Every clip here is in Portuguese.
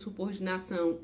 subordinação,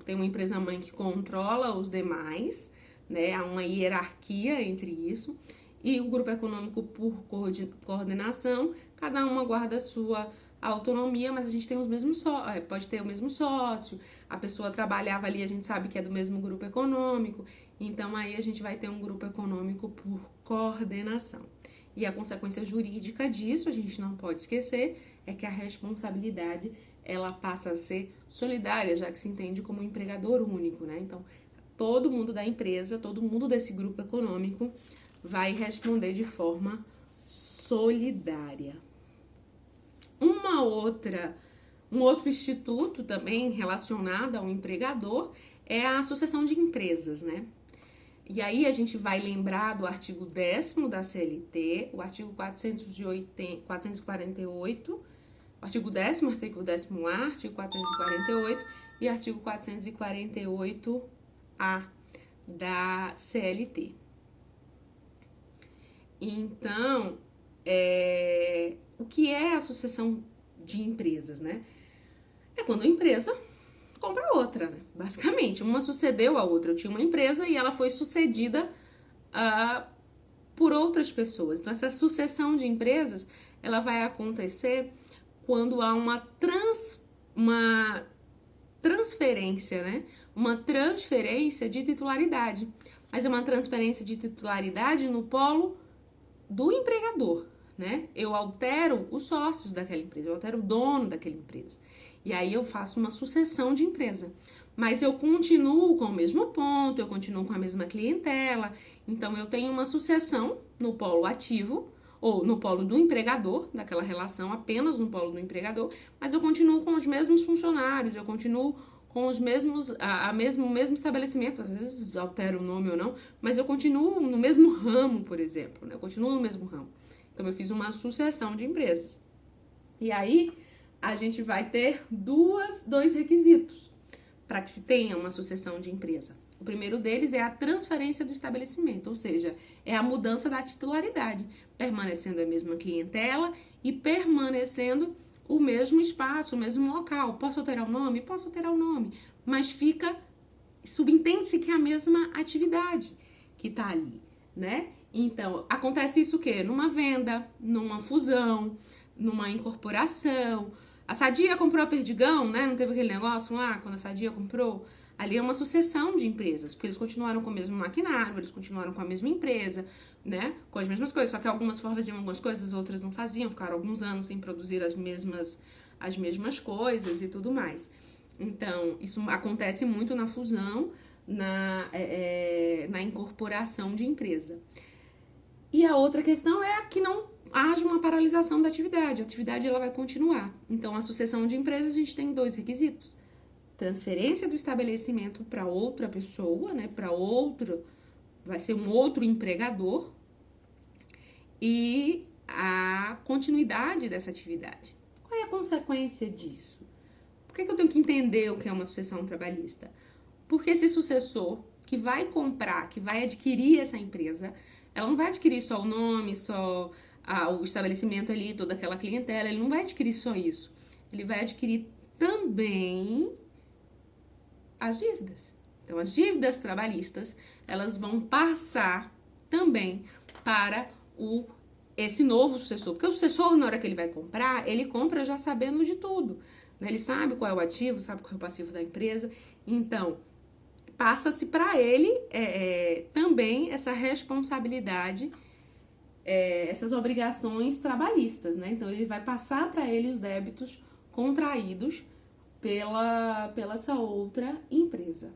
tem uma empresa mãe que controla os demais, né? Há uma hierarquia entre isso. E o grupo econômico por coordenação, cada uma guarda a sua autonomia, mas a gente tem os mesmos sócios, pode ter o mesmo sócio, a pessoa trabalhava ali, a gente sabe que é do mesmo grupo econômico, então aí a gente vai ter um grupo econômico por coordenação. E a consequência jurídica disso, a gente não pode esquecer, é que a responsabilidade ela passa a ser solidária, já que se entende como um empregador único, né? Então, todo mundo da empresa, todo mundo desse grupo econômico vai responder de forma solidária. Um outro instituto também relacionado ao empregador é a associação de empresas, né? E aí a gente vai lembrar do artigo 10º da CLT, o artigo 448, artigo 10º, artigo 10º-A, artigo 448 e artigo 448-A da CLT. Então, o que é a associação de empresas, né? É quando a empresa compra outra, né? Basicamente, uma sucedeu a outra. Eu tinha uma empresa e ela foi sucedida por outras pessoas. Então, essa sucessão de empresas, ela vai acontecer quando há uma transferência, né? Uma transferência de titularidade. Mas é uma transferência de titularidade no polo do empregador, né? Eu altero os sócios daquela empresa, eu altero o dono daquela empresa. E aí eu faço uma sucessão de empresa. Mas eu continuo com o mesmo ponto, eu continuo com a mesma clientela. Então eu tenho uma sucessão no polo ativo, ou no polo do empregador, daquela relação apenas no polo do empregador, mas eu continuo com os mesmos funcionários, eu continuo com os mesmos, o mesmo estabelecimento, às vezes altero o nome ou não, mas eu continuo no mesmo ramo, por exemplo, né? Eu continuo no mesmo ramo. Então eu fiz uma sucessão de empresas. E aí a gente vai ter dois requisitos para que se tenha uma sucessão de empresa. O primeiro deles é a transferência do estabelecimento, ou seja, é a mudança da titularidade, permanecendo a mesma clientela e permanecendo o mesmo espaço, o mesmo local. Posso alterar o nome? Posso alterar o nome, mas subentende-se que é a mesma atividade que está ali, né? Então, acontece isso o quê? Numa venda, numa fusão, numa incorporação. A Sadia comprou a Perdigão, né? Não teve aquele negócio lá, quando a Sadia comprou? Ali é uma sucessão de empresas, porque eles continuaram com o mesmo maquinário, eles continuaram com a mesma empresa, né? Com as mesmas coisas, só que algumas faziam algumas coisas, outras não faziam, ficaram alguns anos sem produzir as mesmas coisas e tudo mais. Então, isso acontece muito na fusão, na incorporação de empresa. E a outra questão é que não haja uma paralisação da atividade. A atividade ela vai continuar. Então, a sucessão de empresas, a gente tem dois requisitos. Transferência do estabelecimento para outra pessoa, né? Para outro, vai ser um outro empregador. E a continuidade dessa atividade. Qual é a consequência disso? Por que eu tenho que entender o que é uma sucessão trabalhista? Porque esse sucessor que vai comprar, que vai adquirir essa empresa, ela não vai adquirir só o nome, só o estabelecimento ali, toda aquela clientela, ele não vai adquirir só isso. Ele vai adquirir também as dívidas. Então, as dívidas trabalhistas, elas vão passar também para esse novo sucessor. Porque o sucessor, na hora que ele vai comprar, ele compra já sabendo de tudo. Né? Ele sabe qual é o ativo, sabe qual é o passivo da empresa. Então, passa-se para ele também essa responsabilidade, essas obrigações trabalhistas, né? Então, ele vai passar para ele os débitos contraídos pela essa outra empresa.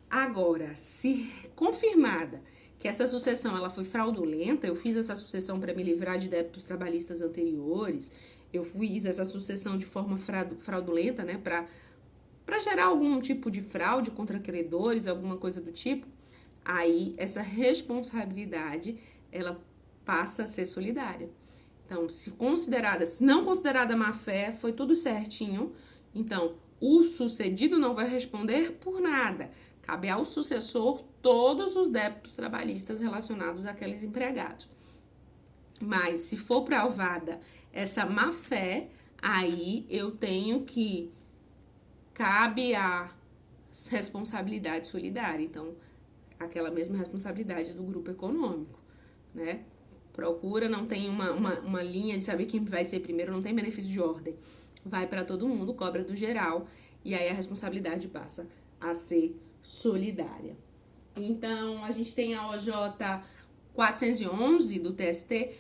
Agora, se confirmada que essa sucessão ela foi fraudulenta, eu fiz essa sucessão para me livrar de débitos trabalhistas anteriores, eu fiz essa sucessão de forma fraudulenta, né, para gerar algum tipo de fraude contra credores, alguma coisa do tipo, aí essa responsabilidade ela passa a ser solidária. Então, se não considerada má fé, foi tudo certinho. Então, o sucedido não vai responder por nada. Cabe ao sucessor todos os débitos trabalhistas relacionados àqueles empregados. Mas, se for provada essa má fé, aí eu tenho que cabe a responsabilidade solidária. Então, aquela mesma responsabilidade do grupo econômico, né? Procura, não tem uma linha de saber quem vai ser primeiro, não tem benefício de ordem. Vai para todo mundo, cobra do geral, e aí a responsabilidade passa a ser solidária. Então, a gente tem a OJ 411 do TST.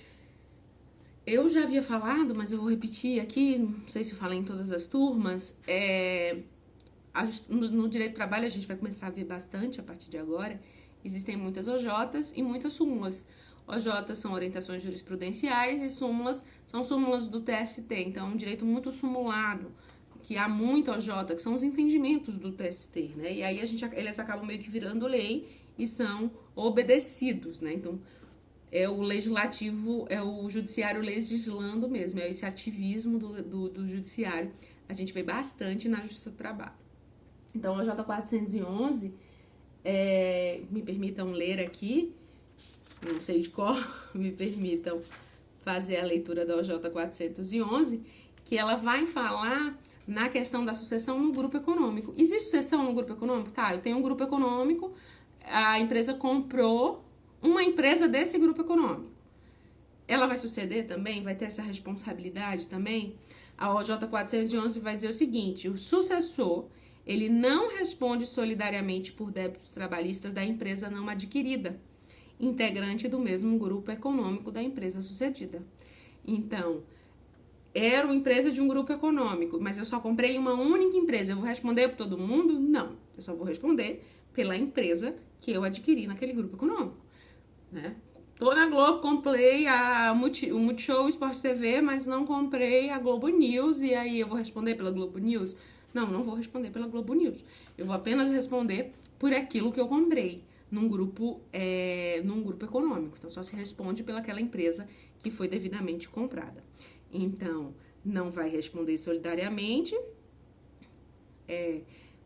Eu já havia falado, mas eu vou repetir aqui, não sei se eu falei em todas as turmas, no direito do trabalho a gente vai começar a ver bastante a partir de agora. Existem muitas OJs e muitas súmulas. OJs são orientações jurisprudenciais e súmulas são súmulas do TST. Então, é um direito muito sumulado, que há muita OJ, que são os entendimentos do TST, né? E aí eles acabam meio que virando lei e são obedecidos, né? Então, é o legislativo, é o judiciário legislando mesmo, é esse ativismo do judiciário. A gente vê bastante na Justiça do Trabalho. Então, a OJ 411, me permitam ler aqui, não sei de cor, me permitam fazer a leitura da OJ 411, que ela vai falar na questão da sucessão no grupo econômico. Existe sucessão no grupo econômico? Tá, eu tenho um grupo econômico, a empresa comprou uma empresa desse grupo econômico. Ela vai suceder também? Vai ter essa responsabilidade também? A OJ 411 vai dizer o seguinte: o sucessor, ele não responde solidariamente por débitos trabalhistas da empresa não adquirida, integrante do mesmo grupo econômico da empresa sucedida. Então, era uma empresa de um grupo econômico, mas eu só comprei uma única empresa. Eu vou responder por todo mundo? Não. Eu só vou responder pela empresa que eu adquiri naquele grupo econômico, né? Tô na Globo, comprei o Multishow, o Sport TV, mas não comprei a Globo News, e aí eu vou responder pela Globo News? Não vou responder pela Globo News. Eu vou apenas responder por aquilo que eu comprei num grupo econômico. Então, só se responde pelaquela empresa que foi devidamente comprada. Então, não vai responder solidariamente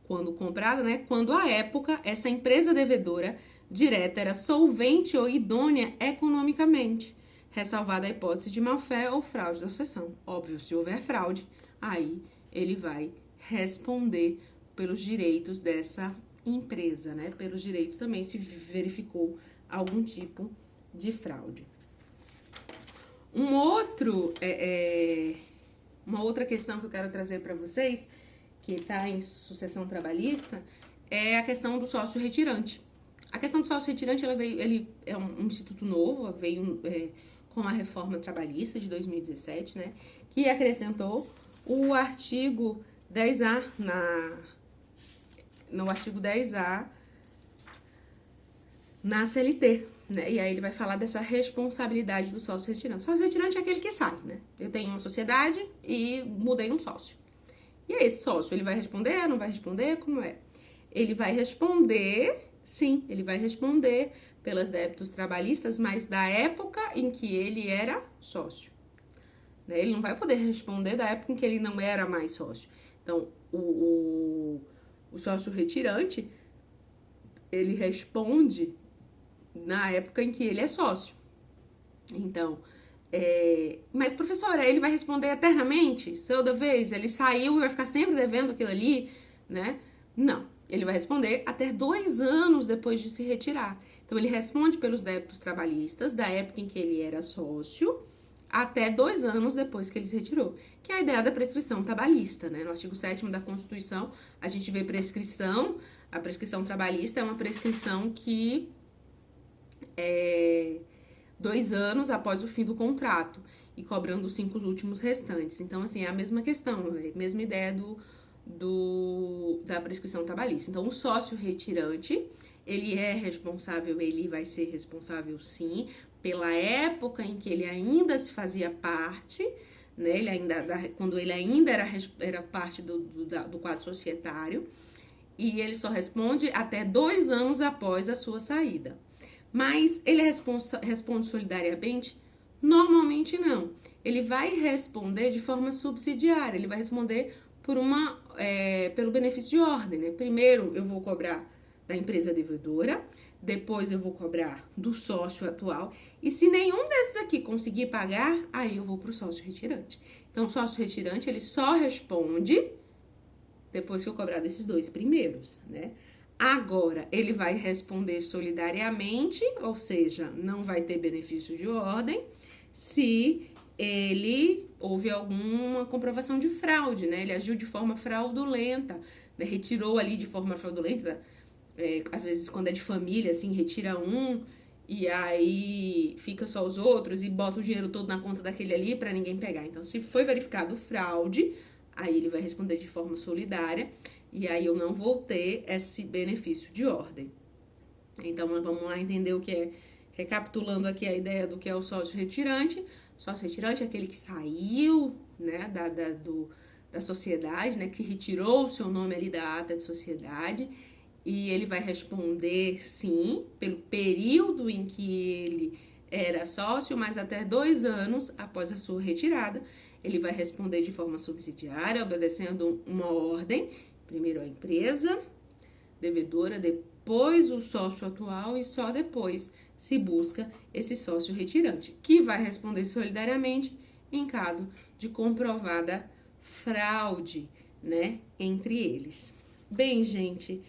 quando comprada, né? Quando à época essa empresa devedora direta era solvente ou idônea economicamente, ressalvada a hipótese de má-fé ou fraude da sucessão. Óbvio, se houver fraude, aí ele vai responder pelos direitos dessa empresa, né? Pelos direitos também se verificou algum tipo de fraude. Uma outra questão que eu quero trazer para vocês, que está em sucessão trabalhista, é a questão do sócio retirante. A questão do sócio retirante, ele é um instituto novo, veio com a reforma trabalhista de 2017, né? Que acrescentou o artigo 10A no artigo 10A na CLT, né? E aí ele vai falar dessa responsabilidade do sócio retirante. O sócio retirante é aquele que sai, né? Eu tenho uma sociedade e mudei um sócio. E aí esse sócio, ele vai responder, não vai responder? Como é? Ele vai responder, sim, ele vai responder pelos débitos trabalhistas, mas da época em que ele era sócio. Né? Ele não vai poder responder da época em que ele não era mais sócio. Então, o sócio retirante, ele responde na época em que ele é sócio. Então, mas professora, ele vai responder eternamente? Toda vez? Ele saiu e vai ficar sempre devendo aquilo ali, né? Não. Ele vai responder até 2 anos depois de se retirar. Então, ele responde pelos débitos trabalhistas da época em que ele era sócio até 2 anos depois que ele se retirou. Que é a ideia da prescrição trabalhista, né? No artigo 7º da Constituição, a gente vê prescrição. A prescrição trabalhista é uma prescrição que 2 anos após o fim do contrato e cobrando os 5 últimos restantes. Então, assim, é a mesma questão, a mesma ideia da prescrição trabalhista. Então, o sócio retirante, ele é responsável, ele vai ser responsável, sim, pela época em que ele ainda se fazia parte, né? Quando ele ainda era parte do quadro societário, e ele só responde até 2 anos após a sua saída. Mas ele responde solidariamente? Normalmente não. Ele vai responder de forma subsidiária, ele vai responder pelo benefício de ordem, né? Primeiro eu vou cobrar da empresa devedora, depois eu vou cobrar do sócio atual, e se nenhum desses aqui conseguir pagar, aí eu vou para o sócio retirante. Então, o sócio retirante, ele só responde depois que eu cobrar desses 2 primeiros, né? Agora, ele vai responder solidariamente, ou seja, não vai ter benefício de ordem, se ele houve alguma comprovação de fraude, né? Ele agiu de forma fraudulenta, né? Retirou ali de forma fraudulenta, às vezes quando é de família, assim, retira um e aí fica só os outros e bota o dinheiro todo na conta daquele ali para ninguém pegar. Então, se foi verificado fraude, aí ele vai responder de forma solidária e aí eu não vou ter esse benefício de ordem. Então, vamos lá entender o que é, recapitulando aqui a ideia do que é o sócio retirante. Sócio retirante é aquele que saiu, né, da sociedade, né, que retirou o seu nome ali da ata de sociedade, e ele vai responder sim, pelo período em que ele era sócio, mas até 2 anos após a sua retirada, ele vai responder de forma subsidiária, obedecendo uma ordem, primeiro a empresa devedora, depois o sócio atual e só depois se busca esse sócio retirante, que vai responder solidariamente em caso de comprovada fraude, né, entre eles. Bem, gente,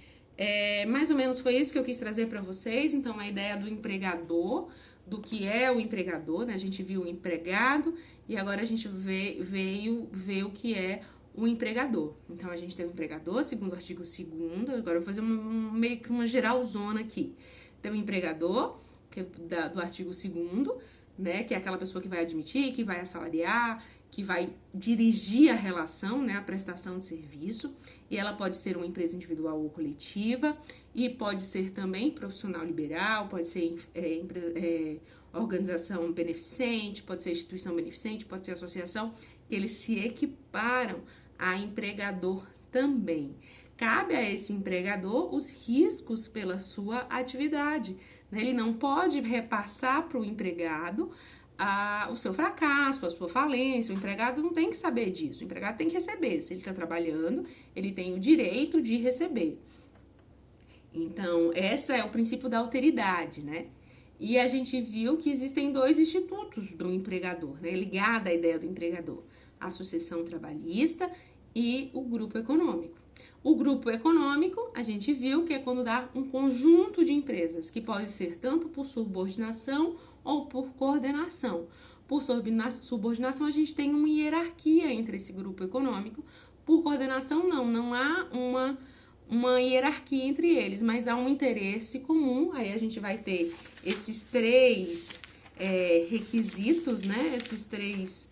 mais ou menos foi isso que eu quis trazer para vocês. Então, a ideia do empregador, do que é o empregador, né? A gente viu o empregado e agora a gente veio ver o que é o empregador. Então, a gente tem o empregador, segundo o artigo 2º, agora eu vou fazer meio que uma geralzona aqui. Tem o empregador, que é do artigo 2º, né, que é aquela pessoa que vai admitir, que vai assalariar, que vai dirigir a relação, né, a prestação de serviço, e ela pode ser uma empresa individual ou coletiva, e pode ser também profissional liberal, pode ser organização beneficente, pode ser instituição beneficente, pode ser associação, que eles se equiparam a empregador também. Cabe a esse empregador os riscos pela sua atividade, né? Ele não pode repassar para o empregado o seu fracasso, a sua falência. O empregado não tem que saber disso. O empregado tem que receber. Se ele está trabalhando, ele tem o direito de receber. Então, esse é o princípio da alteridade, né? E a gente viu que existem 2 institutos do empregador, né? Ligada à ideia do empregador. A Associação Trabalhista e o Grupo Econômico. O grupo econômico, a gente viu que é quando dá um conjunto de empresas, que pode ser tanto por subordinação ou por coordenação. Por subordinação, a gente tem uma hierarquia entre esse grupo econômico. Por coordenação, não há uma hierarquia entre eles, mas há um interesse comum. Aí a gente vai ter esses 3 requisitos, né? Esses 3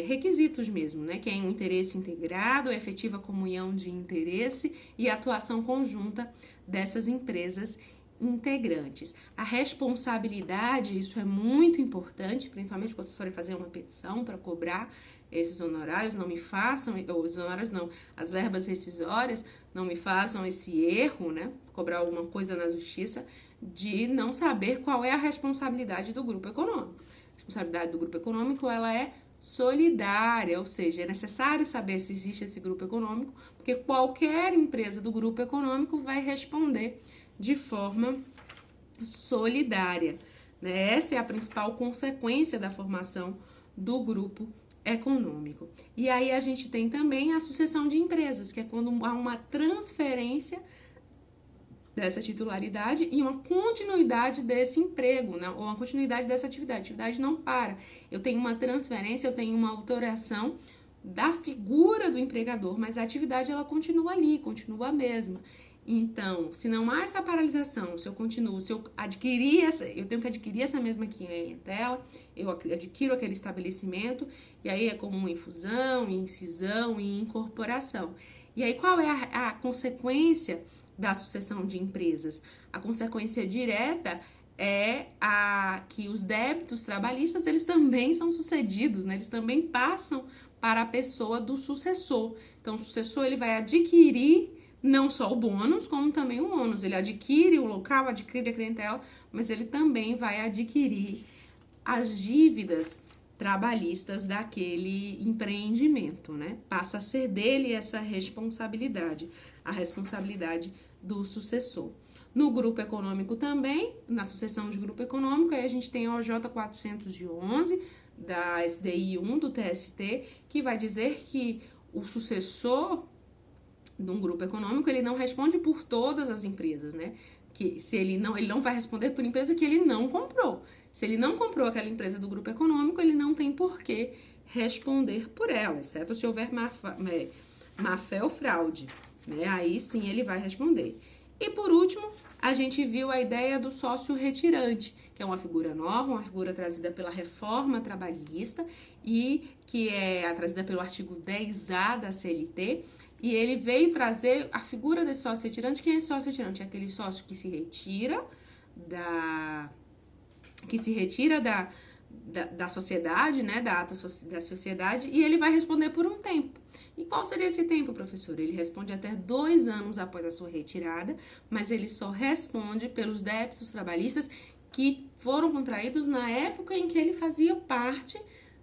requisitos mesmo, né? Que é um interesse integrado, a efetiva comunhão de interesse e a atuação conjunta dessas empresas integrantes. A responsabilidade, isso é muito importante, principalmente quando vocês forem fazer uma petição para cobrar esses honorários, não me façam, os honorários não, as verbas rescisórias, não me façam esse erro, né? Cobrar alguma coisa na justiça de não saber qual é a responsabilidade do grupo econômico. A responsabilidade do grupo econômico, ela é solidária, ou seja, é necessário saber se existe esse grupo econômico, porque qualquer empresa do grupo econômico vai responder de forma solidária, né? Essa é a principal consequência da formação do grupo econômico. E aí a gente tem também a sucessão de empresas, que é quando há uma transferência dessa titularidade e uma continuidade desse emprego, né? Ou uma continuidade dessa atividade. A atividade não para. Eu tenho uma transferência, eu tenho uma alteração da figura do empregador, mas a atividade ela continua ali, continua a mesma. Então, se não há essa paralisação, se eu continuo, se eu adquirir eu tenho que adquirir essa mesma clientela, eu adquiro aquele estabelecimento, e aí é comum em fusão, em incisão e incorporação. E aí qual é a consequência da sucessão de empresas? A consequência direta é que os débitos trabalhistas, eles também são sucedidos, né? Eles também passam para a pessoa do sucessor. Então, o sucessor ele vai adquirir não só o bônus, como também o ônus. Ele adquire o local, adquire a clientela, mas ele também vai adquirir as dívidas trabalhistas daquele empreendimento, né? Passa a ser dele essa responsabilidade, a responsabilidade do sucessor. No grupo econômico também, na sucessão de grupo econômico, aí a gente tem a OJ 411 da SDI 1 do TST, que vai dizer que o sucessor de um grupo econômico, ele não responde por todas as empresas, né? Que se ele não vai responder por empresa que ele não comprou. Se ele não comprou aquela empresa do grupo econômico, ele não tem por que responder por ela, exceto se houver má-fé ou fraude, né? Aí sim ele vai responder. E por último, a gente viu a ideia do sócio retirante, que é uma figura nova, uma figura trazida pela reforma trabalhista e que é trazida pelo artigo 10A da CLT. E ele veio trazer a figura desse sócio retirante. Quem é sócio retirante? É aquele sócio que se retira da sociedade, né, da ata da sociedade, e ele vai responder por um tempo. E qual seria esse tempo, professor? Ele responde até 2 anos após a sua retirada, mas ele só responde pelos débitos trabalhistas que foram contraídos na época em que ele fazia parte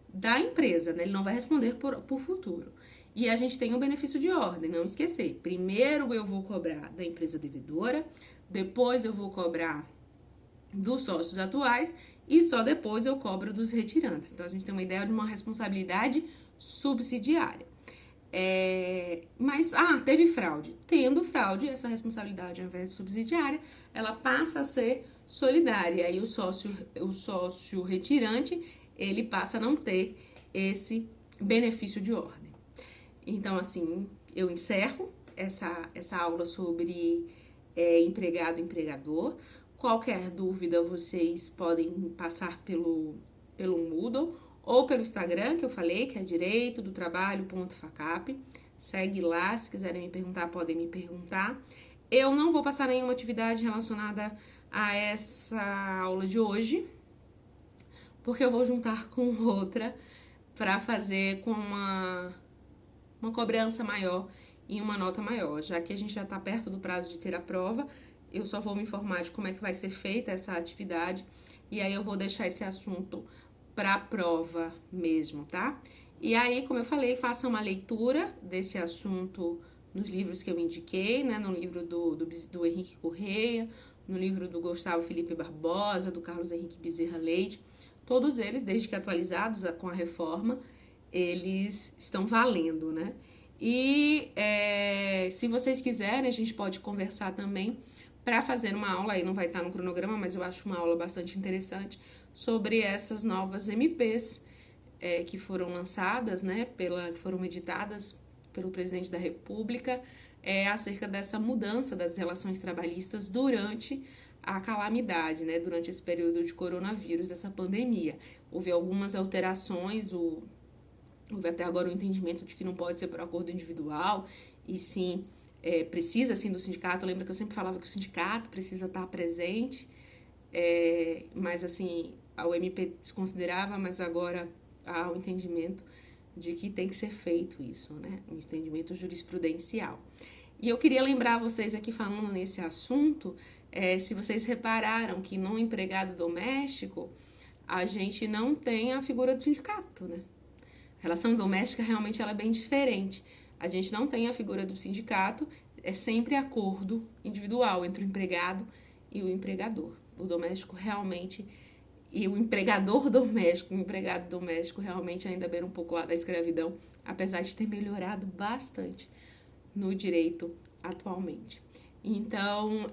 da empresa, né? Ele não vai responder por futuro. E a gente tem o benefício de ordem, não esquecer. Primeiro eu vou cobrar da empresa devedora, depois eu vou cobrar dos sócios atuais e só depois eu cobro dos retirantes. Então, a gente tem uma ideia de uma responsabilidade subsidiária. Mas, teve fraude. Tendo fraude, essa responsabilidade, ao invés de subsidiária, ela passa a ser solidária. Aí o sócio retirante, ele passa a não ter esse benefício de ordem. Então, assim, eu encerro essa aula sobre empregado e empregador. Qualquer dúvida, vocês podem passar pelo Moodle ou pelo Instagram, que eu falei, que é direitodotrabalho.facap. Segue lá, se quiserem me perguntar, podem me perguntar. Eu não vou passar nenhuma atividade relacionada a essa aula de hoje, porque eu vou juntar com outra para fazer com uma cobrança maior e uma nota maior. Já que a gente já está perto do prazo de ter a prova, eu só vou me informar de como é que vai ser feita essa atividade e aí eu vou deixar esse assunto para a prova mesmo, tá? E aí, como eu falei, faça uma leitura desse assunto nos livros que eu indiquei, né? No livro do Henrique Correia, no livro do Gustavo Felipe Barbosa, do Carlos Henrique Bezerra Leite. Todos eles, desde que atualizados com a reforma, eles estão valendo, né? E se vocês quiserem, a gente pode conversar também para fazer uma aula, aí não vai estar no cronograma, mas eu acho uma aula bastante interessante sobre essas novas MPs que foram lançadas, né, que foram editadas pelo presidente da República, acerca dessa mudança das relações trabalhistas durante a calamidade, né, durante esse período de coronavírus, dessa pandemia. Houve algumas alterações, houve até agora o entendimento de que não pode ser por acordo individual, e sim, precisa sim do sindicato. Lembra que eu sempre falava que o sindicato precisa estar presente, mas assim, a UMP desconsiderava, mas agora há o entendimento de que tem que ser feito isso, né? Um entendimento jurisprudencial. E eu queria lembrar vocês aqui falando nesse assunto, se vocês repararam que no empregado doméstico a gente não tem a figura do sindicato, né? A relação doméstica realmente ela é bem diferente. A gente não tem a figura do sindicato, é sempre acordo individual entre o empregado e o empregador. O doméstico realmente, e o empregador doméstico, o empregado doméstico realmente ainda beira um pouco lá da escravidão, apesar de ter melhorado bastante no direito atualmente. Então,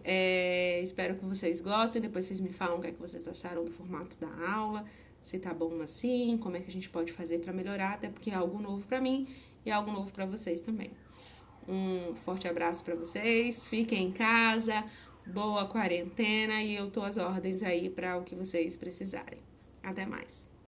espero que vocês gostem, depois vocês me falam o que é que vocês acharam do formato da aula, se tá bom assim, como é que a gente pode fazer para melhorar, até porque é algo novo para mim e é algo novo para vocês também. Um forte abraço para vocês, fiquem em casa, boa quarentena e eu tô às ordens aí para o que vocês precisarem. Até mais.